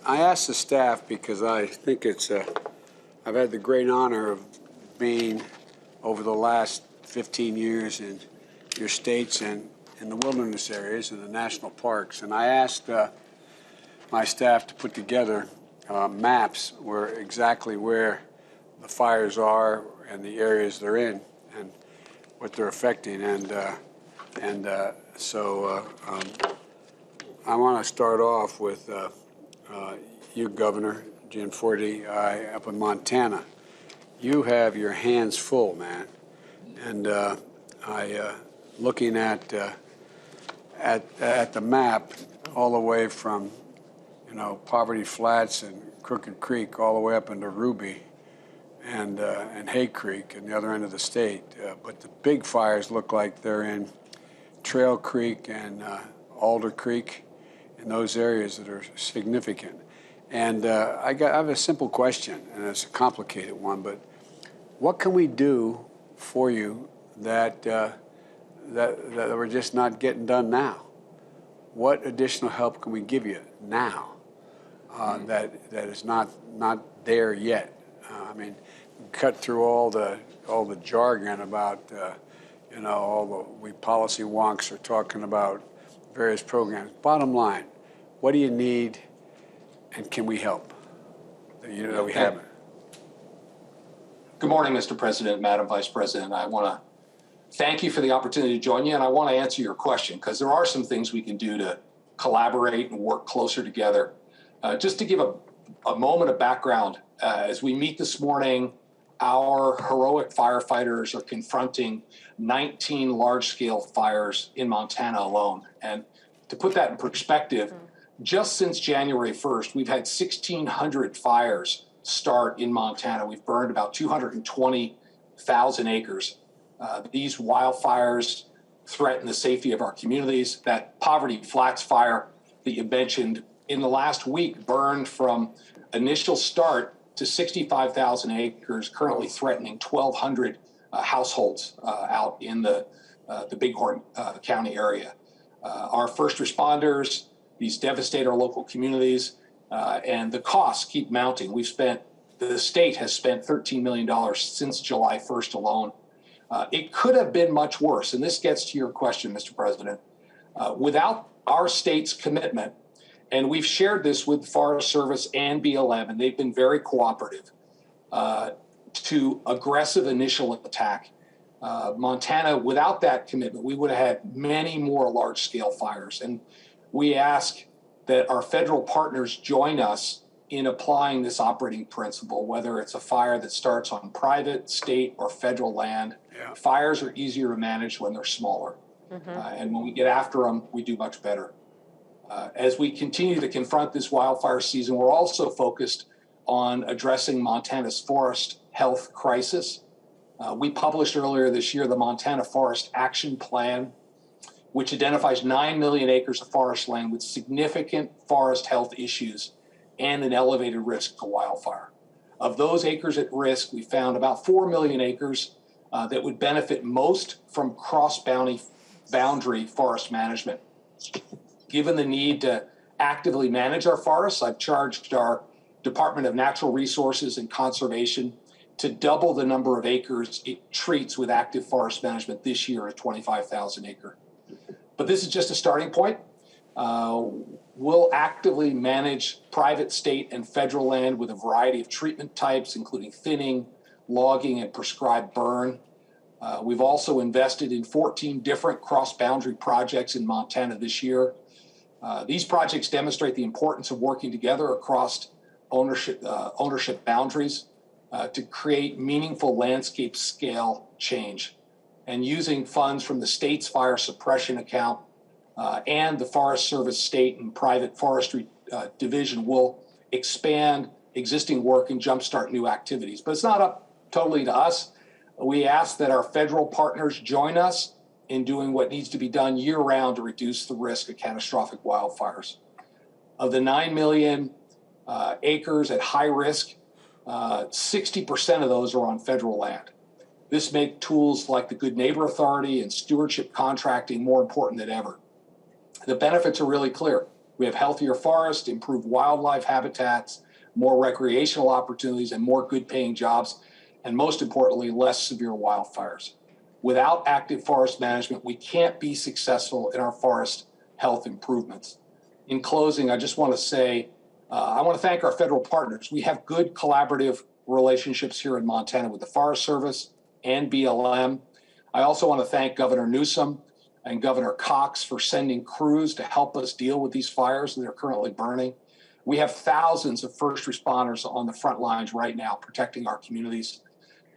I asked the staff because I think I've had the great honor of being over the last 15 years in your states and in the wilderness areas and the national parks. And I asked my staff to put together maps exactly where the fires are and the areas they're in and what they're affecting. So I want to start off with you, Governor Gianforte, up in Montana. You have your hands full, man. And looking at the map, all the way from Poverty Flats and Crooked Creek, all the way up into Ruby and Hay Creek, and the other end of the state. But the big fires look like they're in Trail Creek and Alder Creek, in those areas that are significant. And I have a simple question, and it's a complicated one, but what can we do for you that we're just not getting done now? What additional help can we give you now that is not there yet? I mean, cut through all the jargon about we policy wonks are talking about various programs. Bottom line, what do you need, and can we help that we haven't? Good morning, Mr. President, Madam Vice President. I want to thank you for the opportunity to join you, and I want to answer your question because there are some things we can do to collaborate and work closer together. Just to give a moment of background, as we meet this morning, our heroic firefighters are confronting 19 large-scale fires in Montana alone. And to put that in perspective, just since January 1st, we've had 1,600 fires start in Montana. We've burned about 220,000 acres. These wildfires threaten the safety of our communities. That Poverty Flats fire that you mentioned in the last week burned from initial start to 65,000 acres, currently threatening 1,200 households out in the Bighorn County area. Our first responders, these devastate our local communities, and the costs keep mounting. The state has spent $13 million since July 1st alone. It could have been much worse, and this gets to your question, Mr. President. Without our state's commitment, and we've shared this with the Forest Service and BLM, and they've been very cooperative to aggressive initial attack. Montana, without that commitment, we would have had many more large-scale fires. And we ask that our federal partners join us in applying this operating principle, whether it's a fire that starts on private, state, or federal land. Yeah. Fires are easier to manage when they're smaller. Mm-hmm. And when we get after them, we do much better. As we continue to confront this wildfire season, we're also focused on addressing Montana's forest health crisis. We published earlier this year the Montana Forest Action Plan, which identifies 9 million acres of forest land with significant forest health issues and an elevated risk to wildfire. Of those acres at risk, we found about 4 million acres that would benefit most from cross-boundary forest management. Given the need to actively manage our forests, I've charged our Department of Natural Resources and Conservation to double the number of acres it treats with active forest management this year at 25,000 acres. But this is just a starting point. We'll actively manage private, state, and federal land with a variety of treatment types, including thinning, logging, and prescribed burn. We've also invested in 14 different cross-boundary projects in Montana this year. These projects demonstrate the importance of working together across ownership boundaries to create meaningful landscape scale change. And using funds from the state's fire suppression account and the Forest Service state and private forestry division will expand existing work and jumpstart new activities. But it's not up totally to us. We ask that our federal partners join us in doing what needs to be done year-round to reduce the risk of catastrophic wildfires. Of the 9 million acres at high risk, 60% of those are on federal land. This makes tools like the Good Neighbor Authority and stewardship contracting more important than ever. The benefits are really clear. We have healthier forests, improved wildlife habitats, more recreational opportunities, and more good-paying jobs, and most importantly, less severe wildfires. Without active forest management, we can't be successful in our forest health improvements. In closing, I just want to say, I want to thank our federal partners. We have good collaborative relationships here in Montana with the Forest Service and BLM. I also want to thank Governor Newsom and Governor Cox for sending crews to help us deal with these fires that are currently burning. We have thousands of first responders on the front lines right now protecting our communities,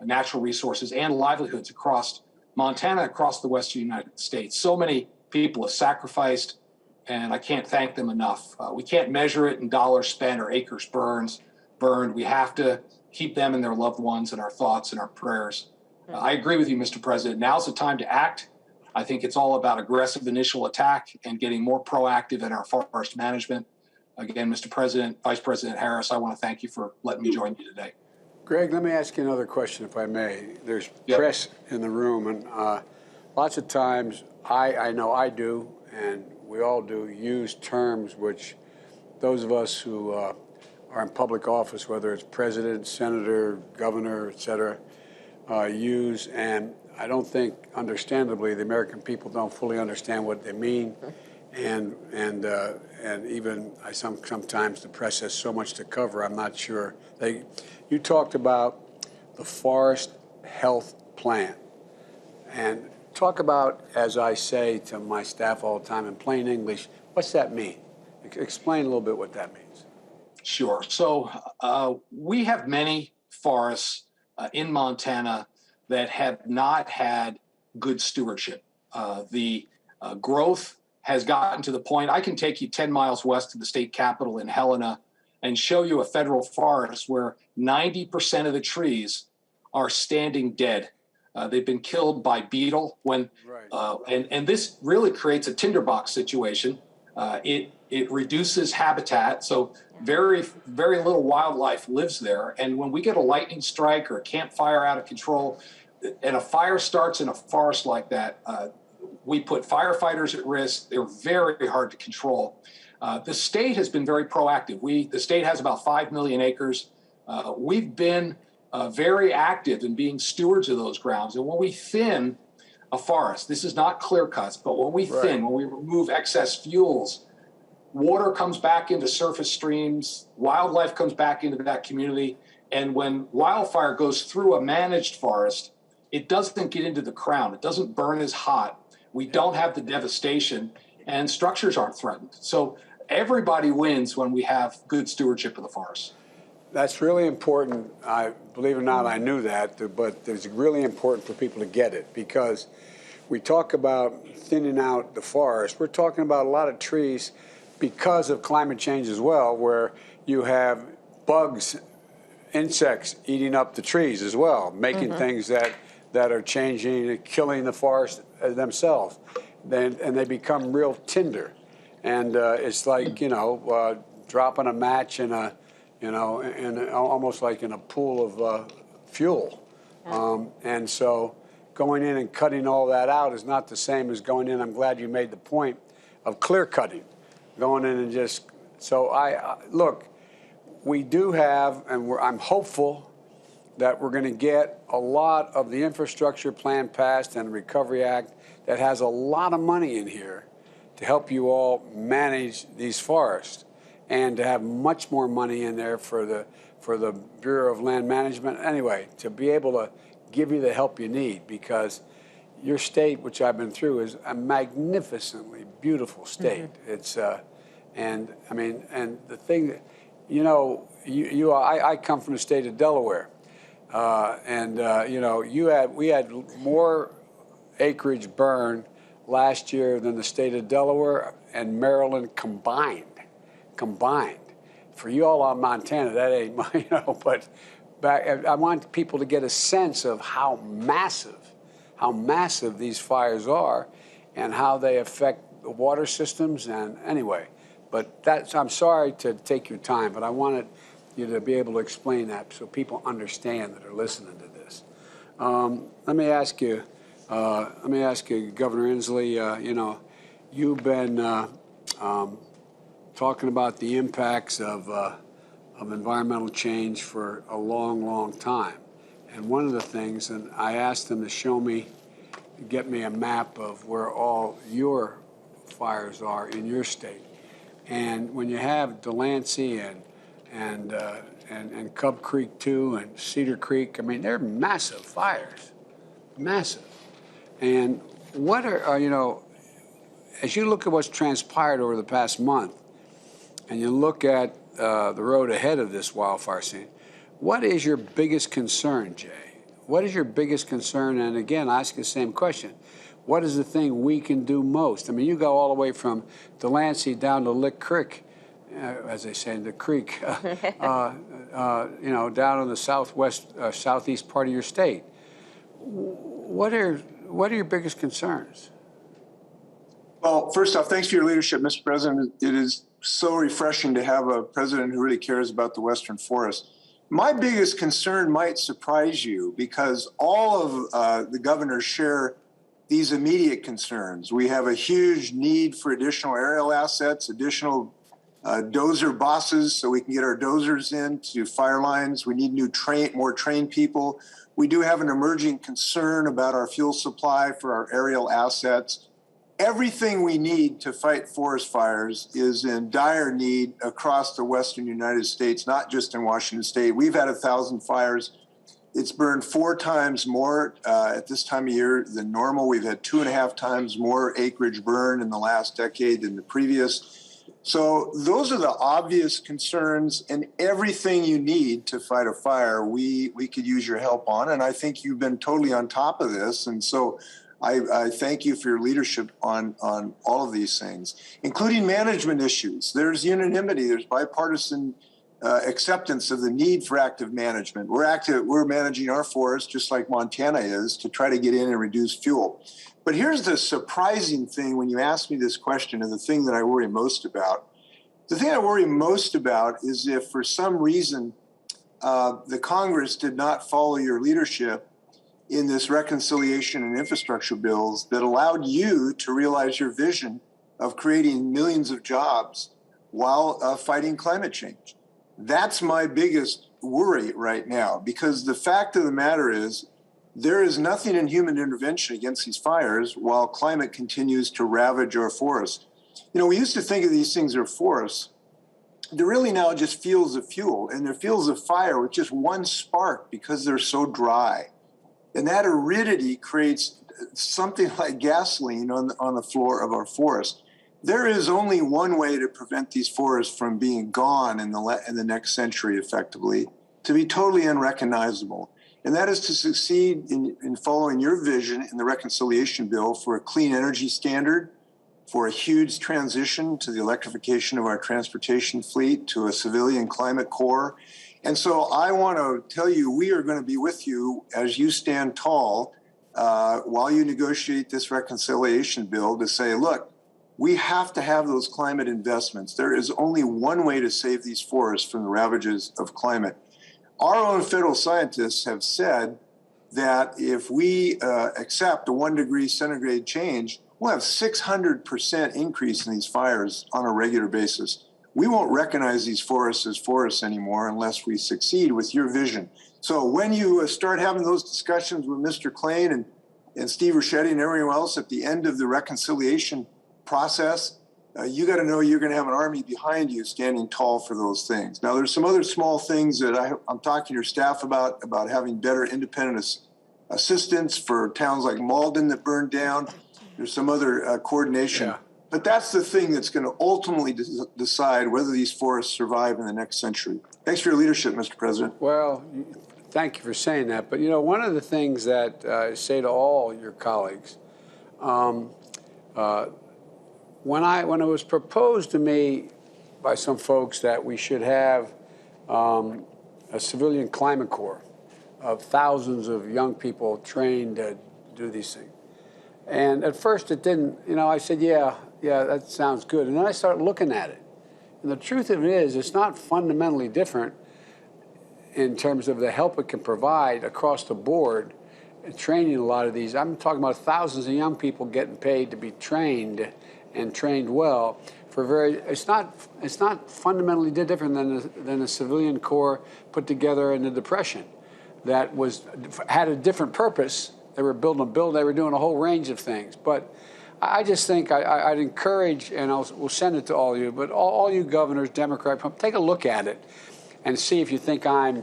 natural resources, and livelihoods across Montana, across the western United States. So many people have sacrificed, and I can't thank them enough. We can't measure it in dollars spent or acres burned. We have to keep them and their loved ones in our thoughts and our prayers. I agree with you, Mr. President. Now's the time to act. I think it's all about aggressive initial attack and getting more proactive in our forest management. Again, Mr. President, Vice President Harris, I want to thank you for letting me join you today. Greg, let me ask you another question, if I may. There's press in the room, and lots of times I know I do, and we all do, use terms which those of us who are in public office, whether it's president, senator, governor, et cetera, use. And I don't think, understandably, the American people don't fully understand what they mean. And even sometimes the press has so much to cover, I'm not sure. You talked about the Forest Health Plan. And talk about, as I say to my staff all the time in plain English, what's that mean? Explain a little bit what that means. Sure. So we have many forests in Montana that have not had good stewardship. The growth has gotten to the point, I can take you 10 miles west of the state capitol in Helena and show you a federal forest where 90% of the trees are standing dead. They've been killed by beetle and this really creates a tinderbox situation. It reduces habitat, so very, very little wildlife lives there. And when we get a lightning strike or a campfire out of control, and a fire starts in a forest like that, we put firefighters at risk. They're very hard to control. The state has been very proactive. The state has about 5 million acres. We've been very active in being stewards of those grounds. And when we thin a forest, this is not clear cuts, but when we thin, when we remove excess fuels, water comes back into surface streams, wildlife comes back into that community. And when wildfire goes through a managed forest, it doesn't get into the crown. It doesn't burn as hot. We don't have the devastation, and structures aren't threatened. So everybody wins when we have good stewardship of the forest. That's really important. Believe it or not, I knew that, but it's really important for people to get it, because we talk about thinning out the forest. We're talking about a lot of trees because of climate change as well, where you have bugs, insects eating up the trees as well, making things that are changing and killing the forest themselves. And they become real tinder. And it's like, dropping a match in almost like in a pool of fuel. And so going in and cutting all that out is not the same as going in. I'm glad you made the point of clear cutting, going in and just. So look, we do have, and I'm hopeful that we're going to get a lot of the infrastructure plan passed and the Recovery Act that has a lot of money in here to help you all manage these forests, and to have much more money in there for the Bureau of Land Management. Anyway, to be able to give you the help you need, because your state, which I've been through, is a magnificently beautiful state. It's and the thing that, I come from the state of Delaware. We had more acreage burned last year than the state of Delaware and Maryland combined. For you all on Montana, that ain't, but I want people to get a sense of how massive these fires are and how they affect the water systems. And anyway, but I'm sorry to take your time, but I wanted you to be able to explain that so people understand that are listening to this. Let me ask you, Governor Inslee, you've been talking about the impacts of environmental change for a long, long time. And one of the things, and I asked them to show me, get me a map of where all your fires are in your state. And when you have Delancey and Cub Creek 2 and Cedar Creek, I mean, they're massive fires, massive. And what are you know, as you look at what's transpired over the past month, and you look at the road ahead of this wildfire scene, what is your biggest concern, Jay? What is your biggest concern? And again, I ask the same question. What is the thing we can do most? I mean, you go all the way from Delancey down to Lick Creek, as they say in the creek, you know, down in the southeast part of your state. What are your biggest concerns? Well, first off, thanks for your leadership, Mr. President. It is so refreshing to have a president who really cares about the Western forest. My biggest concern might surprise you because all of the governors share these immediate concerns. We have a huge need for additional aerial assets, additional dozer bosses so we can get our dozers into fire lines. We need more trained people. We do have an emerging concern about our fuel supply for our aerial assets. Everything we need to fight forest fires is in dire need across the western United States, not just in Washington State. We've had 1,000 fires. It's burned 4 times more at this time of year than normal. We've had 2.5 times more acreage burned in the last decade than the previous. So those are the obvious concerns, and everything you need to fight a fire, we could use your help on. And I think you've been totally on top of this. And so I thank you for your leadership on all of these things, including management issues. There's unanimity. There's bipartisan acceptance of the need for active management. We're managing our forests just like Montana is to try to get in and reduce fuel. But here's the surprising thing when you ask me this question, and the thing that I worry most about. The thing I worry most about is if for some reason the Congress did not follow your leadership in this reconciliation and infrastructure bills that allowed you to realize your vision of creating millions of jobs while fighting climate change. That's my biggest worry right now, because the fact of the matter is there is nothing in human intervention against these fires while climate continues to ravage our forests. You know, we used to think of these things as forests. They're really now just fields of fuel, and they're fields of fire with just one spark because they're so dry. And that aridity creates something like gasoline on the floor of our forest. There is only one way to prevent these forests from being gone in the next century effectively, to be totally unrecognizable. And that is to succeed in following your vision in the reconciliation bill for a clean energy standard, for a huge transition to the electrification of our transportation fleet, to a civilian climate corps. And so I want to tell you, we are going to be with you as you stand tall while you negotiate this reconciliation bill to say, look, we have to have those climate investments. There is only one way to save these forests from the ravages of climate. Our own federal scientists have said that if we accept a 1 degree centigrade change, we'll have 600% increase in these fires on a regular basis. We won't recognize these forests as forests anymore unless we succeed with your vision. So when you start having those discussions with Mr. Klain and Steve Ricchetti and everyone else at the end of the reconciliation process, you got to know you're going to have an army behind you standing tall for those things. Now, there's some other small things that I'm talking to your staff about having better independent assistance for towns like Malden that burned down. There's some other coordination. Yeah. But that's the thing that's going to ultimately decide whether these forests survive in the next century. Thanks for your leadership, Mr. President. Well, thank you for saying that. But, you know, one of the things that I say to all your colleagues, when it was proposed to me by some folks that we should have a civilian climate corps of thousands of young people trained to do these things. And at first it didn't, you know, I said, yeah, that sounds good. And then I started looking at it. And the truth of it is, it's not fundamentally different in terms of the help it can provide across the board in training a lot of these. I'm talking about thousands of young people getting paid to be trained and trained well it's not fundamentally different than the civilian corps put together in the Depression that had a different purpose. They were building a building, they were doing a whole range of things. But I just think I'd encourage, and we'll send it to all of you, but all you governors, Democrat, take a look at it and see if you think I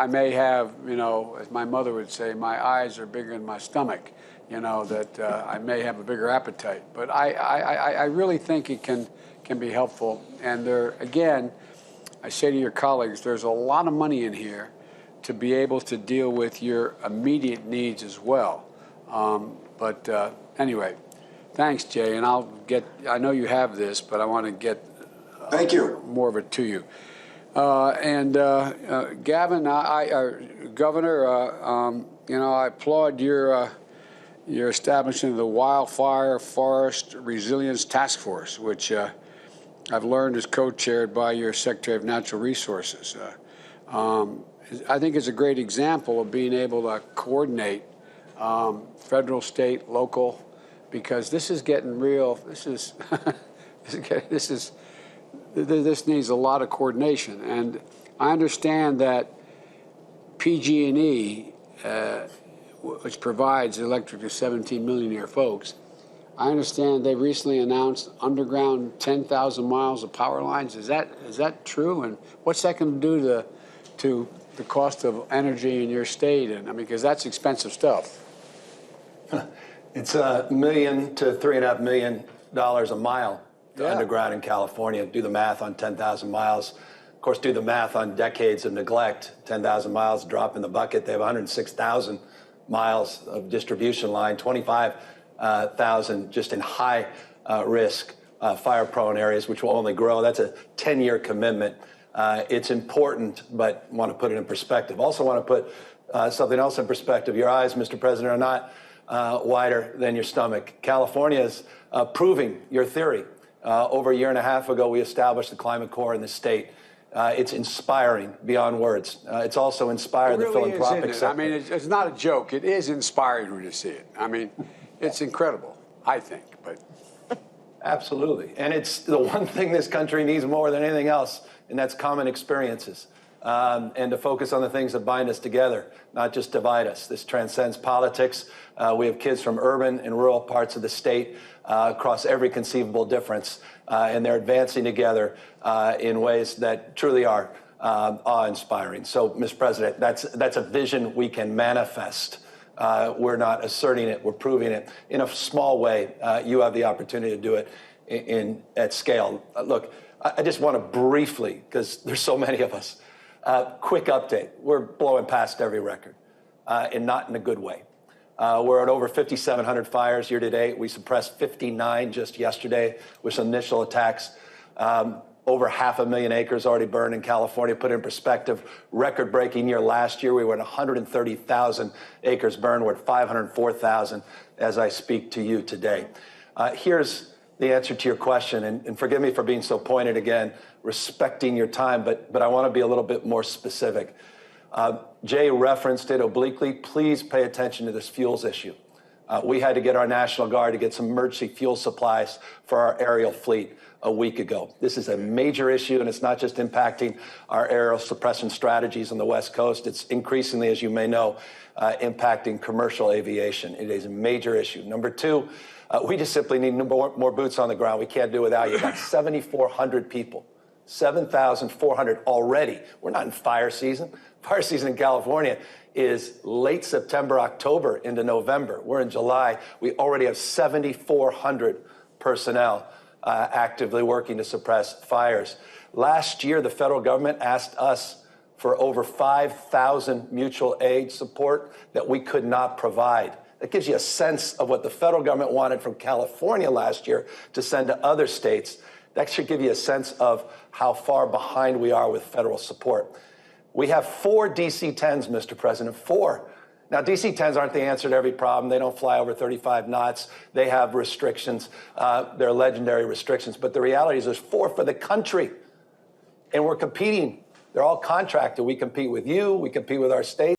may have, as my mother would say, my eyes are bigger than my stomach, that I may have a bigger appetite. But I really think it can be helpful. And again, I say to your colleagues, there's a lot of money in here to be able to deal with your immediate needs as well. Anyway, thanks, Jay. And I know you have this, but I want to get Thank you. More of it to you. Gavin, Governor, I applaud your establishment of the Wildfire Forest Resilience Task Force, which I've learned is co-chaired by your Secretary of Natural Resources. I think it's a great example of being able to coordinate federal, state, local, because this is getting real. This needs a lot of coordination, and I understand that PG&E, which provides electric to 17 million of your folks, I understand they recently announced underground 10,000 miles of power lines. Is that true? And what's that going to do to the cost of energy in your state? And because that's expensive stuff. It's $1 million to $3.5 million a mile to underground in California. Do the math on 10,000 miles. Of course, do the math on decades of neglect. 10,000 miles, drop in the bucket. They have 106,000 miles of distribution line, 25,000 just in high risk fire-prone areas, which will only grow. That's a 10-year commitment. It's important, but want to put it in perspective. Also want to put something else in perspective. Your eyes, Mr. President, are not wider than your stomach. California is proving your theory. Over a year and a half ago, we established the Climate Corps in the state. It's inspiring beyond words. It's also inspired the philanthropic sector. I mean, it's not a joke. It is inspiring when you see it. I mean, it's incredible, I think. But absolutely. And it's the one thing this country needs more than anything else, and that's common experiences. And to focus on the things that bind us together, not just divide us. This transcends politics. We have kids from urban and rural parts of the state across every conceivable difference, and they're advancing together in ways that truly are awe-inspiring. So, Mr. President, that's a vision we can manifest. We're not asserting it, we're proving it. In a small way, you have the opportunity to do it at scale. Look, I just want to briefly, because there's so many of us, quick update. We're blowing past every record, and not in a good way. We're at over 5,700 fires year to date. We suppressed 59 just yesterday with some initial attacks. Over 500,000 acres already burned in California. Put in perspective, record-breaking year last year. We were at 130,000 acres burned. We're at 504,000 as I speak to you today. Here's the answer to your question, and forgive me for being so pointed again, respecting your time, but I want to be a little bit more specific. Jay referenced it obliquely. Please pay attention to this fuels issue. We had to get our National Guard to get some emergency fuel supplies for our aerial fleet a week ago. This is a major issue, and it's not just impacting our aerial suppression strategies on the West Coast. It's increasingly, as you may know, impacting commercial aviation. It is a major issue. Number two, we just simply need more boots on the ground. We can't do without you. Got 7,400 people, 7,400 already. We're not in fire season. Fire season in California is late September, October into November. We're in July. We already have 7,400 personnel actively working to suppress fires. Last year, the federal government asked us for over 5,000 mutual aid support that we could not provide. That gives you a sense of what the federal government wanted from California last year to send to other states. That should give you a sense of how far behind we are with federal support. We have 4 DC-10s, Mr. President, 4. Now, DC-10s aren't the answer to every problem. They don't fly over 35 knots. They have restrictions. They're legendary restrictions. But the reality is there's 4 for the country. And we're competing. They're all contracted. We compete with you. We compete with our states.